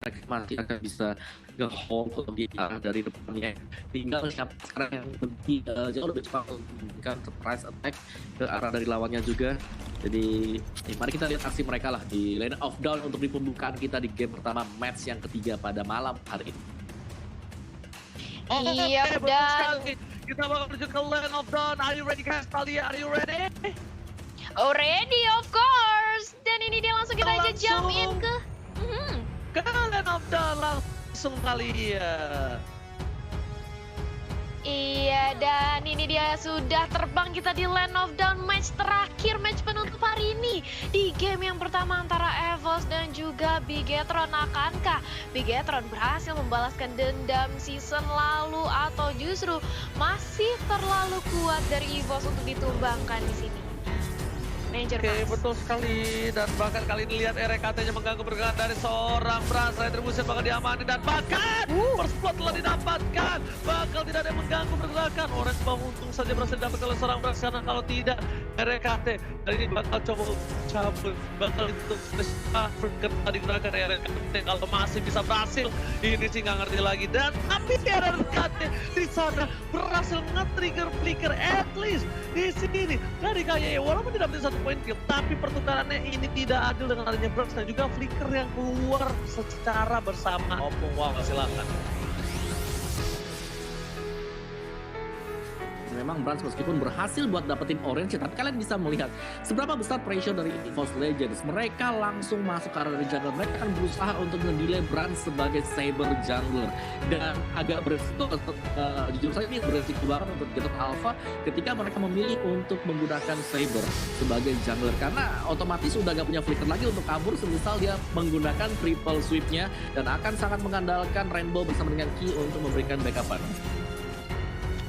mereka masih akan bisa nge-hold di arah dari depannya. Tinggal siapa sekarang yang lebih jauh lebih cepat memberikan surprise attack ke arah dari lawannya juga. Jadi mari kita lihat aksi mereka lah di Lane of Dawn untuk di pembukaan kita di game pertama match yang ketiga pada malam hari ini. Iya, betul dan sekali. Kita bakal menuju ke Land of Dawn. Are you ready guys? Talia, are you ready? already of course. Dan ini dia langsung kita aja jump in ke Ke Land of Dawn langsung kali ya. Iya, dan ini dia sudah terbang kita di Land of Dawn match terakhir, match penutup hari ini. Di game yang pertama antara EVOS dan juga Bigetron. Akankah Bigetron berhasil membalaskan dendam season lalu atau justru masih terlalu kuat dari EVOS untuk ditumbangkan di sini? Ranger Oke, Mas. betul sekali. Dan bahkan kali ini lihat RKT-nya mengganggu pergerakan dari seorang Brans. Retribution bakal diamani dan bahkan first blood telah didapatkan. Bakal tidak ada yang mengganggu pergerakan. Orange Bomb untung saja berhasil didapatkan oleh seorang Brans, karena kalau tidak RKT kali ini bakal coba cabut. Bakal itu berkata digunakan RKT kalau masih bisa berhasil. Ini sih nggak ngerti lagi. Dan tapi RKT di sana berhasil nge-trigger flicker at least di sini dari KYE. Walaupun tidak dapat satu poin kill, tapi pertukarannya ini tidak adil dengan adanya Brans dan juga flicker yang keluar secara bersama. Wow, silakan. Memang Brans meskipun berhasil buat dapetin orange, tapi kalian bisa melihat seberapa besar pressure dari EVOS Legends. Mereka langsung masuk ke arah dari jungler. Mereka akan berusaha untuk nge-delay Brans sebagai Saber jungler. Dan agak beresiko, jujur saja ini beresiko banget untuk Bigetron Alpha ketika mereka memilih untuk menggunakan Saber sebagai jungler. Karena otomatis udah gak punya flicker lagi untuk kabur semisal dia menggunakan triple sweep-nya. Dan akan sangat mengandalkan Rainbow bersama dengan Ki untuk memberikan backupan.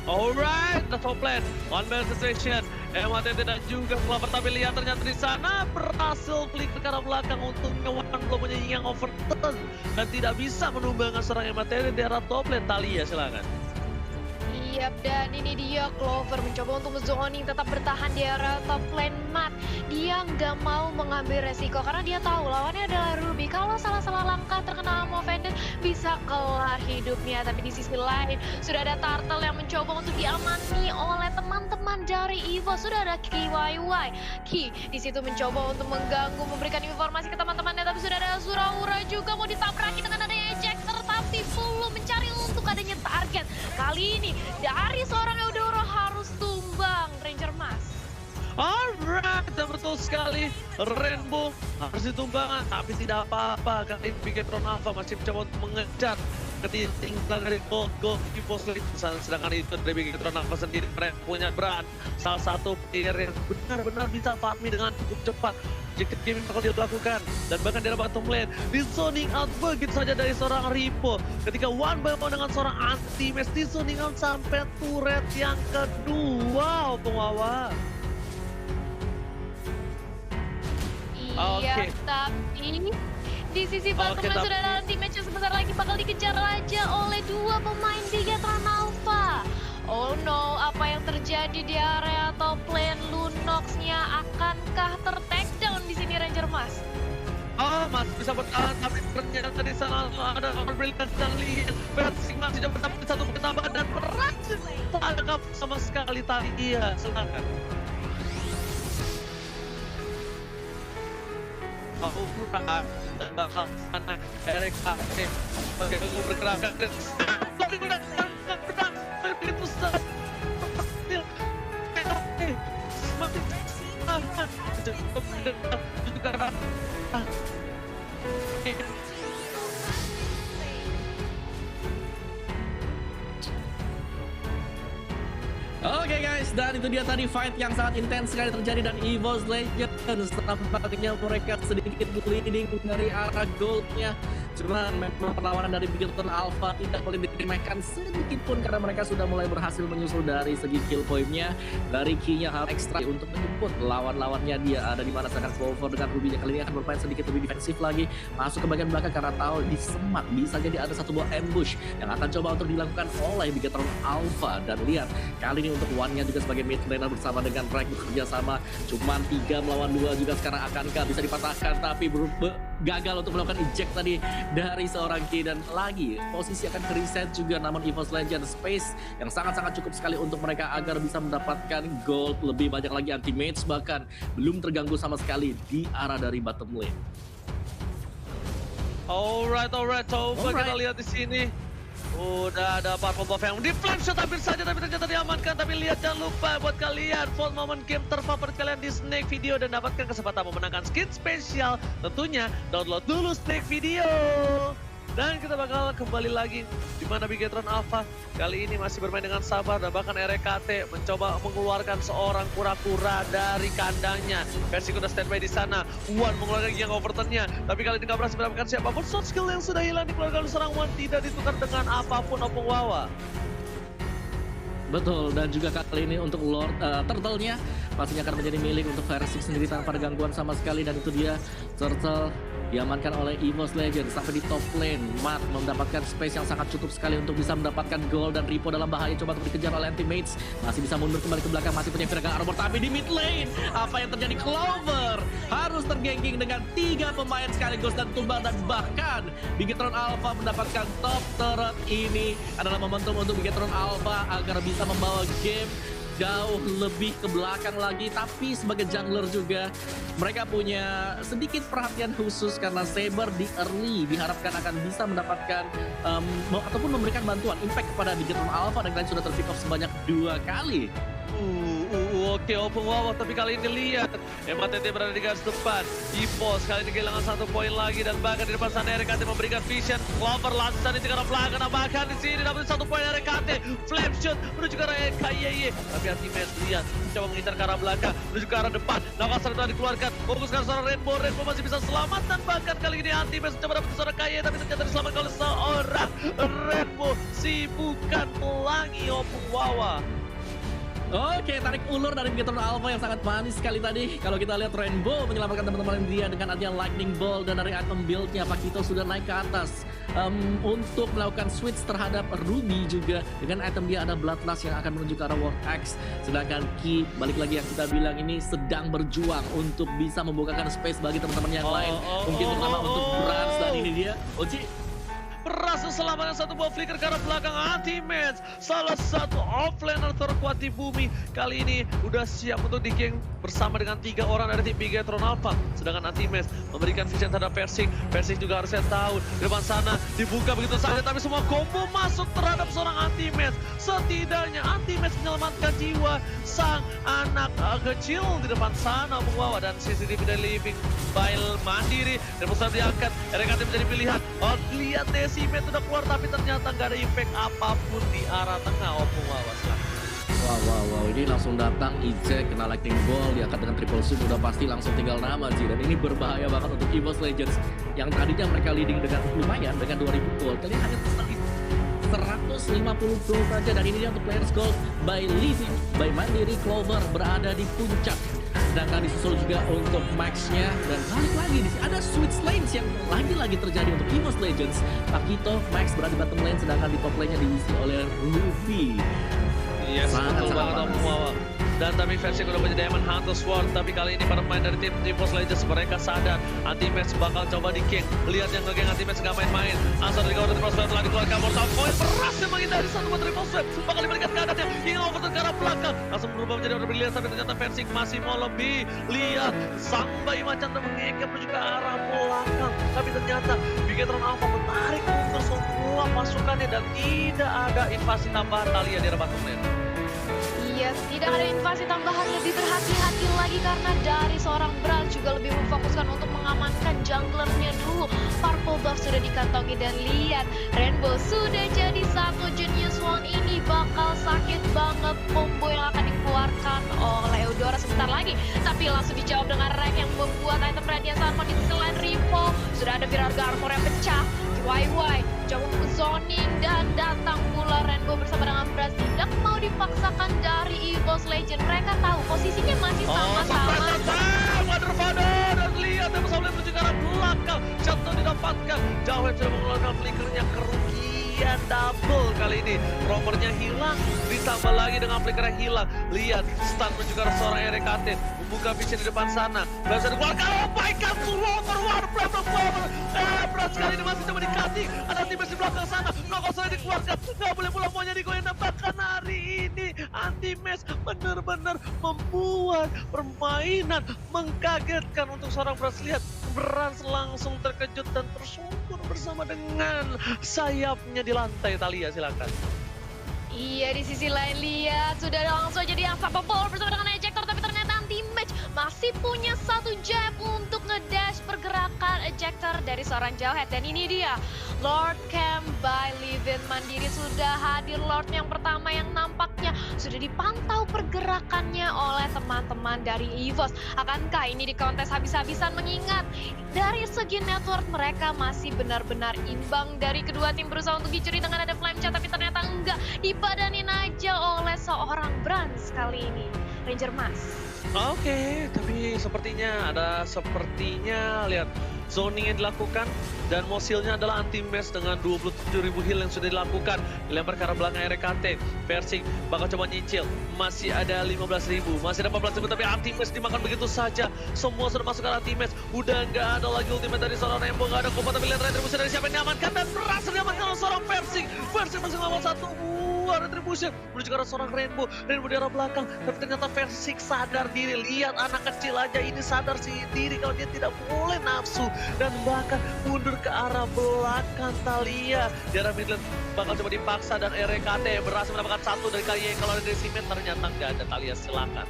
Alright, the top lane, one ball situation. MHTT dan juga Clover, tapi lihat ternyata di sana berhasil klik ke arah belakang untuk ngewan belum punya yang overturn dan tidak bisa menumbangkan serang MHTT di arah top lane. Talia, silakan. Yap, dan ini dia Clover mencoba untuk zoning tetap bertahan di area top lane mat. Dia nggak mau mengambil resiko karena dia tahu lawannya adalah Ruby. Kalau salah-salah langkah terkena Movended bisa kelar hidupnya. Tapi di sisi lain sudah ada Turtle yang mencoba untuk diamani oleh teman-teman dari EVOS. Sudah ada KYY. Ki di situ mencoba untuk mengganggu, memberikan informasi ke teman-temannya. Tapi sudah ada Suraura juga mau ditabraki dengan adanya ejector, tapi belum mencari untuk adanya target. Kali ini dari seorang Eudoro harus tumbang Ranger Mas. Alright, dan betul sekali. Rainbow harus ditumbangkan, tapi tidak apa-apa. Kali ini Bigetron Alpha masih mencoba untuk mengejar ketinggalan dari Go EVOS Legends. Sedangkan itu dari Bigetron Alpha sendiri, mereka punya Brand, salah satu player yang benar-benar bisa farming dengan cukup cepat jika game bakal dilakukan. Dan bahkan di bottom lane di zoning out begitu saja dari seorang Ripo. Ketika one by one dengan seorang anti-match di zoning out sampai turret yang kedua. Pengawa. Iya, tapi di sisi bottom lane sudah ada anti-match yang sebentar lagi bakal dikejar aja oleh dua pemain Bigetron Alpha. Oh no, apa yang terjadi di area top lane? Lunox-nya akankah ter-takedown di sini Ranger Mas? Mas bisa bertahan, tapi ternyata di sana ada Brilliant dan lihat Persing masih dapat satu pertambahan dan berhasil tangkap sama sekali Talia. Silakan. Alright, dan bakal sana RKT bagaimana bergerakan dan itu Oke guys, dan itu dia tadi fight yang sangat intens sekali terjadi dan EVOS Legends tampaknya mereka sedikit leading dari arah goldnya. Cuman memang perlawanan dari Bigetron Alpha tidak boleh diremehkan sedikit pun karena mereka sudah mulai berhasil menyusul dari segi kill point-nya. Dari key-nya hal ekstra untuk menjemput lawan-lawannya dia ada di mana, sedangkan Clover dengan Ruby-nya kali ini akan bermain sedikit lebih defensif lagi, masuk ke bagian belakang karena tahu disemat bisa jadi ada satu buah ambush yang akan coba untuk dilakukan oleh Bigetron Alpha. Dan lihat kali ini untuk one-nya juga sebagai mid laner bersama dengan Drake bekerja sama, cuman 3 melawan 2 juga sekarang akankah bisa dipatahkan, tapi gagal untuk melakukan eject tadi dari seorang Ki, dan lagi posisi akan reset juga, namun EVOS Legends space yang sangat-sangat cukup sekali untuk mereka agar bisa mendapatkan gold lebih banyak lagi. Anti-mates bahkan belum terganggu sama sekali di arah dari bottom lane. Alright. Coba kita lihat di sini. Udah ada purple buff yang di flame shot hampir saja, tapi ternyata diamankan. Tapi lihat, jangan lupa buat kalian vote momen game terfavorit kalian di Snake Video dan dapatkan kesempatan memenangkan skin spesial. Tentunya download dulu Snake Video. Dan kita bakal kembali lagi di mana Bigetron Alpha kali ini masih bermain dengan sabar, dan bahkan RKT mencoba mengeluarkan seorang kura-kura dari kandangnya. Persik udah standby di sana. Wan mengeluarkan yang overturnnya, tapi kali ini nggak berhasil mendapatkan siapapun. Shot skill yang sudah hilang dikeluarkan seorang Wan tidak ditukar dengan apapun Opung Wawa. Betul, dan juga kali ini untuk Lord Turtle-nya pastinya akan menjadi milik untuk Persik sendiri tanpa ada gangguan sama sekali, dan itu dia Turtle diamankan oleh EVOS Legends sampai di top lane. Matt mendapatkan space yang sangat cukup sekali untuk bisa mendapatkan gol, dan Ripo dalam bahaya coba untuk dikejar oleh anti-mates. Masih bisa mundur kembali ke belakang, masih punya Virga Armor, tapi di mid lane apa yang terjadi? Clover harus tergengking dengan 3 pemain sekaligus dan tumbang, dan bahkan Bigetron Alpha mendapatkan top turret. Ini adalah momentum untuk Bigetron Alpha agar bisa membawa game jauh lebih ke belakang lagi. Tapi sebagai jungler juga mereka punya sedikit perhatian khusus karena Saber di early diharapkan akan bisa mendapatkan ataupun memberikan bantuan impact kepada Bigetron Alpha, dan kalian sudah terpick off sebanyak 2 kali. Oke, Opung Wawa, tapi kali ini lihat MATT berada di garis depan. EVOS kali ini kehilangan 1 poin lagi, dan bahkan di depan sana RKT memberikan vision. Clover langsung di tengah belakang, bahkan di sini dapat 1 poin RKT. Flame shot menuju ke arah KYY, tapi anti-match lihat coba mengincar ke arah belakang menuju ke arah depan. Nakasar telah dikeluarkan, fokuskan seorang Rainbow masih bisa selamat, dan bahkan kali ini anti-match mencoba dapat seorang KYY, tapi ternyata diselamatkan oleh seorang Rainbow. Si bukan pelangi Opung Wawa. Oke, tarik ulur dari Bigetron Alpha yang sangat manis sekali tadi. Kalau kita lihat Rainbow menyelamatkan teman-teman dia dengan adanya Lightning Ball, dan dari item build-nya Pakito sudah naik ke atas untuk melakukan switch terhadap Ruby juga. Dengan item dia ada Bloodlust yang akan menuju ke arah War Axe. Sedangkan Ki, balik lagi yang kita bilang ini sedang berjuang untuk bisa membukakan space bagi teman-teman yang lain. Mungkin terutama untuk Brans, dan ini dia Oci berhasil selamatkan 1 buah flicker ke arah belakang anti-match. Salah satu offlaner terkuat di bumi kali ini udah siap untuk di-gank bersama dengan 3 orang dari tim Bigetron Alpha. Sedangkan anti-match memberikan vision terhadap Persik. Persik juga harusnya tahu di depan sana dibuka begitu saja, tapi semua combo masuk terhadap seorang anti-match. Setidaknya anti-match menyelamatkan jiwa sang anak kecil di depan sana Opung Wawa, dan CCTV dari Living by Mandiri dan pusat diangkat. RKT menjadi pilihan. Oh, lihat Decimet udah keluar, tapi ternyata nggak ada impact apapun di arah tengah Opung Wawa. Wow, ini langsung datang eject, kena lightning ball, diangkat dengan triple shoot, udah pasti langsung tinggal nama sih. Dan ini berbahaya banget untuk EVOS Legends yang tadinya mereka leading dengan lumayan dengan 2000 gold, kalian hanya tersisa 150 gold saja. Dan ini dia untuk players gold by Living by Mandiri. Clover berada di puncak, sedangkan disusul juga untuk Max-nya. Dan balik lagi di sini ada switch lanes yang lagi-lagi terjadi untuk EVOS Legends. Pakito, Max berada di bottom lane, sedangkan di top lane-nya diisi oleh Ruby. Yes, betul banget Opung Wawa. Dan tapi versi udah punya Diamond Hunter Sword, tapi kali ini para pemain dari tim EVOS Legends mereka sadar anti-match bakal coba di-gank. Lihat yang nge-gank anti-match gak main-main. Asal dari kawan Triple Swipe telah dikeluarkan Mortal Coil, berhasil menghindari 1 buat Triple Swipe. Bakal diberikan ke kanan, ingin overturn ke arah belakang, langsung berubah menjadi order brilliant, tapi ternyata versi masih mau lebih. Lihat sampai macan mengekep menuju ke arah belakang, tapi ternyata Bigetron Alpha menarik untuk semua pasukannya, dan tidak ada invasi tambahan Talia di arah bottom lane. Iya, tidak ada invasi tambahan, lebih berhati-hati lagi karena dari seorang Brand juga lebih memfokuskan untuk mengamankan junglernya dulu. Purple buff sudah dikantongi, dan lihat Rainbow sudah jadi 1 Genius Wand. Ini bakal sakit banget combo yang akan dikeluarkan oleh Eudora sebentar lagi, tapi langsung dijawab dengan rank yang membuat item Radiant Salmon di selain Ripo. Sudah ada Virga Armor yang pecah. YY coba untuk zoning, dan datang pula Rainbow bersama dengan Brand. Tidak mau dipaksakan dari EVOS Legend, mereka tahu posisinya masih sama-sama. Motherfather, dan lihat yang bersama menuju ke arah belakang. Jatuh didapatkan, Jawet sudah mengeluarkan flickernya, kerugian kematian double kali ini. Romernya hilang, ditambah lagi dengan flickernya hilang. Lihat, stun juga seorang RKT. Membuka vision di depan sana. Berhasil dikeluarkan, oh my god, Clover, berat sekali ini masih coba dikasih. Ada Antimax di belakang sana, nggak usah dikeluarkan. Nggak boleh pulang, maunya digoyang. Bahkan hari ini, Antimax benar-benar membuat permainan mengkagetkan untuk seorang Brans. Lihat, Brans langsung terkejut dan tersungkur bersama dengan sayapnya di lantai. Thalia, silakan. Iya, di sisi lain lihat sudah langsung jadi unstoppable bersama dengan ejector, tapi ternyata Antimax masih punya satu jab untuk ngedash pergerakan ejector dari seorang Jawhead. Dan ini dia, Lord Camp by Livin Mandiri sudah hadir. Lord yang pertama yang nampaknya sudah dipantau pergerakannya oleh teman-teman dari EVOS. Akankah ini di kontes habis-habisan, mengingat dari segi network mereka masih benar-benar imbang. Dari kedua tim berusaha untuk dicuri dengan ada flame shot, tapi ternyata enggak, dipadanin aja oleh seorang Brans kali ini, Ranger Mas. Oke, tapi sepertinya lihat zoning yang dilakukan dan mosilnya adalah Antimax dengan 27.000 heal yang sudah dilakukan. Dilempar ke arah belakang RKT. Versing bakal coba nyicil. Masih ada 15.000, masih ada 14.000, tapi Antimax dimakan begitu saja. Semua sudah masuk ke arah Antimax. Udah nggak ada lagi ultimate dari seorang Rainbow, nggak ada kombat, tapi lihat retribusi dari siapa yang diamankan dan berhasil diamankan oleh seorang Versing. Versing masih ngawal satu buah retribusi menuju ke arah seorang Rainbow. Rainbow di arah belakang, tapi ternyata Versing sadar diri. Lihat anak kecil aja ini sadar diri kalau dia tidak boleh nafsu dan bahkan mundur ke arah belakang. Thalia di arah mid lane bakal coba dipaksa dan RKT berhasil mendapatkan satu dari kali yang kalau dari Simen ternyata nggak ada. Thalia, silakan.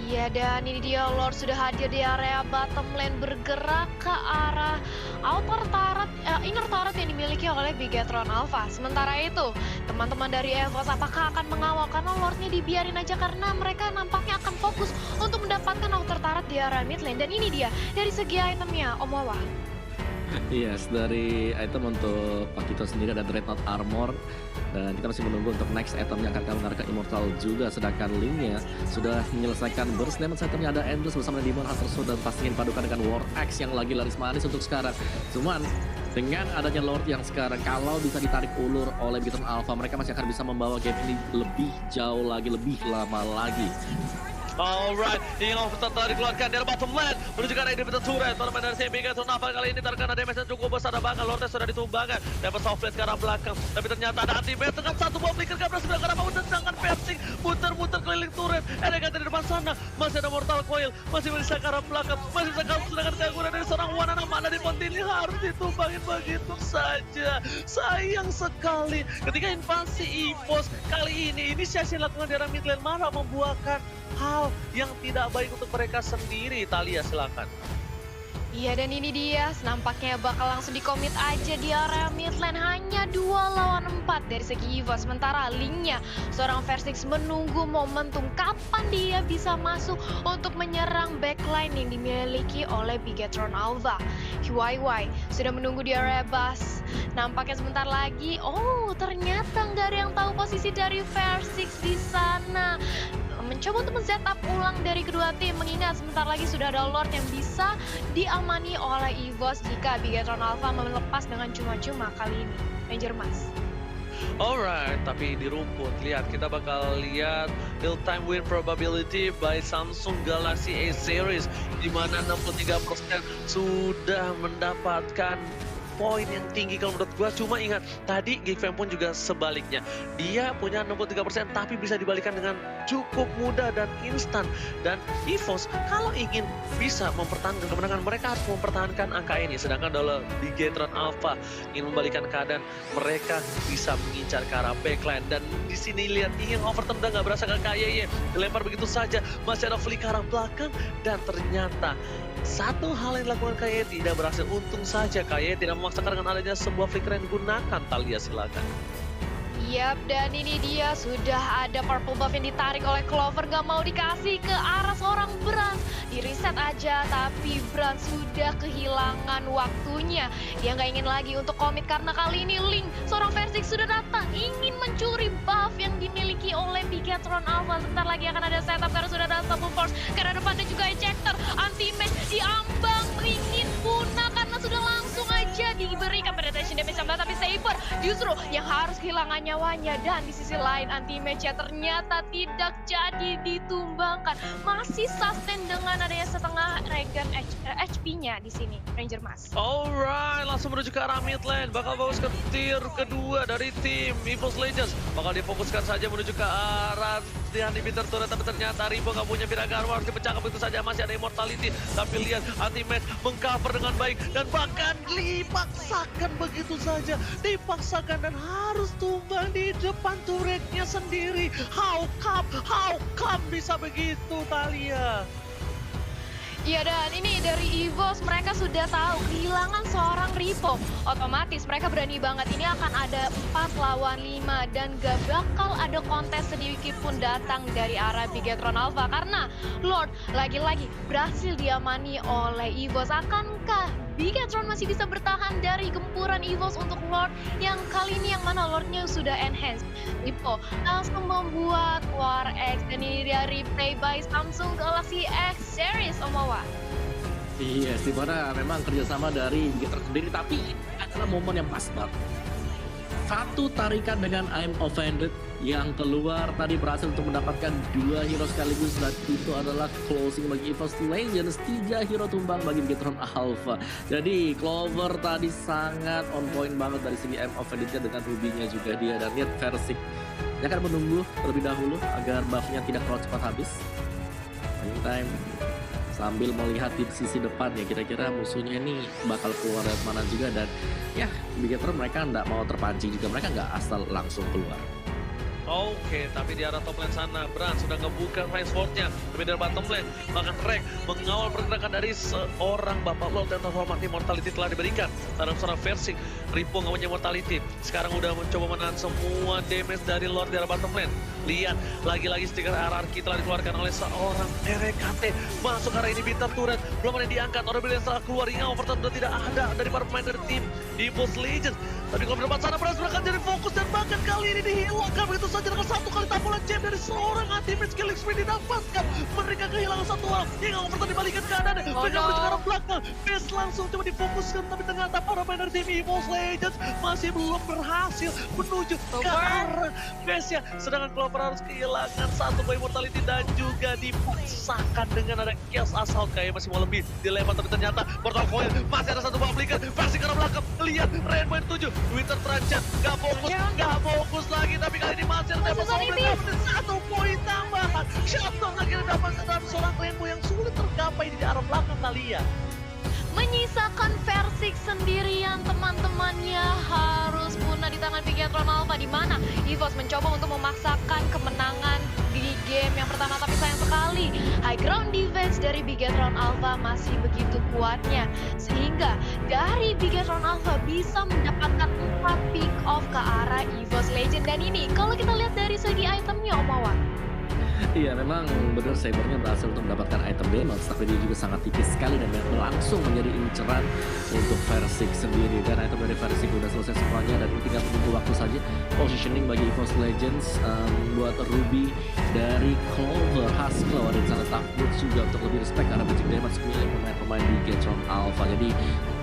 Iya, dan ini dia, Lord sudah hadir di area bottom lane, bergerak ke arah outer turret, inner turret yang dimiliki oleh Bigetron Alpha. Sementara itu, teman-teman dari EVOS apakah akan mengawal? Karena Lordnya dibiarin aja karena mereka nampaknya akan fokus untuk mendapatkan outer turret di area mid lane. Dan ini dia, dari segi itemnya, Om Wawa. Yes, dari item untuk Pakito sendiri ada Dreadnought Armor. Dan kita masih menunggu untuk next item yang akan mengarahkan Immortal juga. Sedangkan Link-nya sudah menyelesaikan burst damage. Itemnya ada Endless bersama Demon Hunter Sword dan pastinya dipadukan dengan War Axe yang lagi laris manis untuk sekarang. Cuman dengan adanya Lord yang sekarang, kalau bisa ditarik ulur oleh Bigetron Alpha, mereka masih akan bisa membawa game ini lebih jauh lagi, lebih lama lagi. Alright, ingin overtime telah dikeluarkan dari bottom lane menuju ke arah individual turret. Permain dari CMB Bigetron Alpha kali ini terkena damage yang cukup besar banget. Lordnya sudah ditumbangkan, dapat soft blade ke arah belakang, tapi ternyata ada Antimax dengan satu bom flicker gak berhasil ke arah bawah, sedangkan Versing muter-muter keliling turret. RKT di depan sana, masih ada Mortal Coil, masih bisa ke arah belakang, masih bisa kabur sedangkan keangguran dari seorang Wanana. Mana di Pontili harus ditumbangin begitu saja. Sayang sekali ketika invasi EVOS kali ini inisiasi dilakukan di arah mid lane malah membuahkan hal yang tidak baik untuk mereka sendiri. Thalia, silakan. Iya, dan ini dia, nampaknya bakal langsung dikomit aja di area mid lane. Hanya 2 lawan 4 dari segi EVOS. Sementara Link-nya, seorang Versing menunggu momentum kapan dia bisa masuk untuk menyerang backline yang dimiliki oleh Bigetron Alpha. YY sudah menunggu di area bus. Nampaknya sebentar lagi, oh ternyata nggak ada yang tahu posisi dari Versing di sana. Mencoba untuk men-setup ulang dari kedua tim, mengingat sebentar lagi sudah ada Lord yang bisa diamani oleh EVOS jika Bigetron Alpha melepas dengan cuma-cuma kali ini. Ranger Mas. Alright, tapi di rumput, lihat kita bakal lihat real time win probability by Samsung Galaxy A Series, di mana 63% sudah mendapatkan poin yang tinggi kalau menurut gua. Cuma ingat, tadi Geekfam pun juga sebaliknya. Dia punya 63% tapi bisa dibalikan dengan cukup mudah dan instan. Dan EVOS kalau ingin bisa mempertahankan kemenangan, mereka harus mempertahankan angka ini. Sedangkan kalau Bigetron Alpha ingin membalikan keadaan, mereka bisa mengincar ke arah backline. Dan di sini lihat, ingin overturn udah nggak berasa ke KYY. Dilempar begitu saja, masih ada flick ke arah belakang. Dan ternyata satu hal yang dilakukan KYY tidak berhasil. Untung saja KYY tidak memaksakan dengan adanya sebuah flicker yang digunakan. Thalia, silakan. Yap, dan ini dia, sudah ada purple buff yang ditarik oleh Clover, gak mau dikasih ke arah seorang Brans. Di reset aja, tapi Brans sudah kehilangan waktunya. Dia gak ingin lagi untuk komit karena kali ini Link, seorang Versing sudah datang, ingin mencuri buff yang dimiliki oleh Bigetron Alpha. Sebentar lagi akan ada setup karena sudah ada Double Force. Karena depannya juga ejector, Antimax diambang, ingin punah karena sudah langsung aja diberikan penetration damage 19, tapi Saber justru yang harus kehilangan nyawanya. Dan di sisi lain anti-match-nya ternyata tidak jadi ditumbangkan. Masih sustain dengan adanya setengah regen HP-nya di sini, Ranger Mas. Alright, langsung menuju ke arah mid lane. Bakal bagus ke tier kedua dari tim EVOS Legends. Bakal difokuskan saja menuju ke arah Tian inhibitor turret, tapi ternyata Ripo nggak punya Biragarwa, harus dipecahkan begitu saja. Masih ada Immortality, tapi lihat anti-match mengcover dengan baik dan bahkan dipaksakan begitu saja, dipaksakan dan harus tumbang di depan turretnya sendiri. How come bisa begitu, Thalia? Iya, dan ini dari EVOS mereka sudah tahu kehilangan seorang Ripo. Otomatis mereka berani banget, ini akan ada 4 lawan 5 dan gak bakal ada kontes sedikit pun datang dari arah Bigetron Alpha karena Lord lagi-lagi berhasil diamani oleh EVOS. Akankah Bigetron masih bisa bertahan dari gempuran EVOS untuk Lord yang kali ini yang mana Lordnya sudah enhance? Ripo langsung membuat War X dan ini dia replay by Samsung Galaxy X Series, Omawa. Yes, dimana memang kerjasama dari Bigetron sendiri, tapi ini adalah momen yang pas banget. Satu tarikan dengan I'm Offended yang keluar tadi berhasil untuk mendapatkan 2 hero sekaligus, dan itu adalah closing bagi EVOS Legends. 3 hero tumbang bagi Bigetron Alpha. Jadi Clover tadi sangat on point banget dari segi I'm Offended-nya dengan Ruby-nya juga dia, dan lihat Versik dia akan menunggu terlebih dahulu agar buff-nya tidak terlalu cepat habis. Meantime sambil melihat di sisi depan ya, kira-kira musuhnya ini bakal keluar dari mana juga, dan ya Bigetron mereka nggak mau terpancing juga, mereka nggak asal langsung keluar. Oke, tapi di arah top lane sana, Bran sudah ngebuka Fire Sword-nya. Tapi dari bottom lane, bahkan Rek mengawal pergerakan dari seorang Bapak Lord yang terhormat. Immortality telah diberikan terhadap seorang Versing. Ripo nggak punya Immortality. Sekarang udah mencoba menahan semua damage dari Lord di arah bottom lane. Lihat, lagi-lagi stiker RRQ telah dikeluarkan oleh seorang RKT. Masuk arah ini Inhibitor turret, belum ada yang diangkat. Orang yang setelah keluar, Inga overtime sudah tidak ada dari para pemain dari tim EVOS Legends. Tapi kalau di depan sana, Bran akan jadi fokus dan bahkan kali ini dihilangkan begitu saja dengan 1 kali tampulan jam dari seorang anti-match. Killing spree didapatkan. Mereka kehilangan 1 orang. Inga overtime dibalikan keadaan. Mereka menuju ke arah belakang. Base langsung coba difokuskan, tapi ternyata para pemain dari tim EVOS Legends masih belum berhasil menuju ke arah base-nya. Sedangkan Clover harus kehilangan 1 buah Immortality dan juga dipaksakan dengan ada Chaos Assault. Kayak masih mau lebih dilempar, tapi ternyata Portal Coil masih ada 1 buah flicker. Pasti ke arah belakang. Lihat Rainbow 7. Twitter terancam, gak fokus lagi, tapi kali ini masih ada satu poin tambahan. Shutdown akhirnya dapat dalam seorang Rainbow yang sulit tergapai di arah belakang Thalia. Menyisakan Versik sendirian, teman-temannya harus punah di tangan Bigetron Alpha, di mana EVOS mencoba untuk memaksakan kemenangan di game yang pertama, tapi sayang sekali high ground defense dari Bigetron Alpha masih begitu kuatnya sehingga dari Bigetron Alpha bisa mendapatkan 4 pick off ke arah EVOS Legend. Dan ini kalau kita lihat dari segi itemnya, Omawa. Iya, memang benar Sabernya berhasil untuk mendapatkan item damage, tapi dia juga sangat tipis sekali dan langsung menjadi inceran untuk Versik sendiri. Dan item dari Versik udah selesai semuanya dan tinggal menunggu waktu saja. Positioning bagi EVOS Legends buat Ruby dari Clover, Haskell dan sana Tough juga untuk lebih respect karena basic damage milik pemain-pemain di Bigetron Alpha. Jadi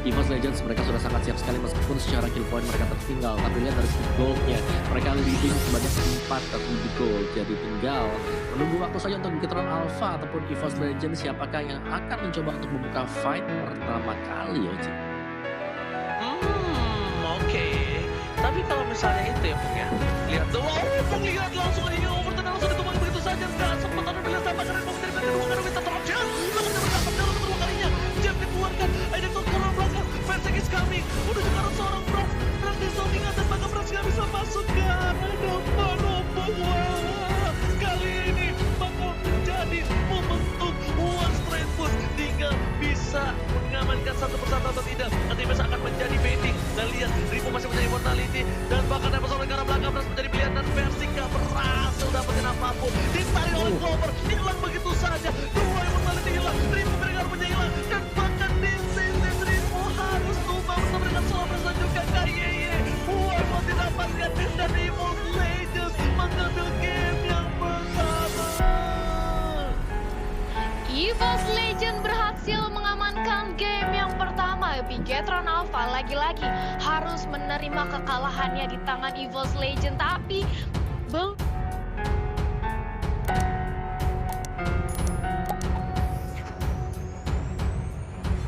EVOS Legends mereka sudah sangat siap sekali meskipun secara kill point mereka tertinggal, tapi lihat dari segi goldnya mereka leading sebanyak 4 gold. Jadi tinggal menunggu waktu saja untuk Bigetron Alpha ataupun EVOS Legends siapakah yang akan mencoba untuk membuka fight pertama kali, Oji. Oke. Tapi kalau misalnya itu ya, Bung ya, lihat dulu, Bung lihat langsung ini overturn langsung ditumbang begitu saja, nggak sempat ada bila sama karena mau menerima kedua kali Winter Trojan, langsung dapat dalam kedua kalinya, Jam dikeluarkan, ada ke arah belakang, Versik is coming, udah juga ada seorang Bronx, Bronx di zoning dan bahkan Bronx nggak bisa masuk ke arah depan, wah, kali ini bakal menjadi momentum One Straight Push, tinggal bisa mengamankan satu persatu atau tidak, nanti bisa akan menjadi baiting, dan lihat Ripo masih punya Immortality, dan bahkan ada persoalan ke arah belakang berhasil menjadi pilihan, dan Versik gak berhasil dapetin apapun, ditarik oleh Clover, hilang begitu saja, 2 Immortality hilang, Ripo benar-benar hilang, dan bahkan di sini Ripo harus tumbang bersama dengan Solomon dan juga KYY, mau didapatkan, dan EVOS Legends mengambil game yang pertama. EVOS Legend berhasil mengamankan game yang pertama Bigetron Alpha lagi-lagi harus menerima kekalahannya di tangan Evil's Legend. Tapi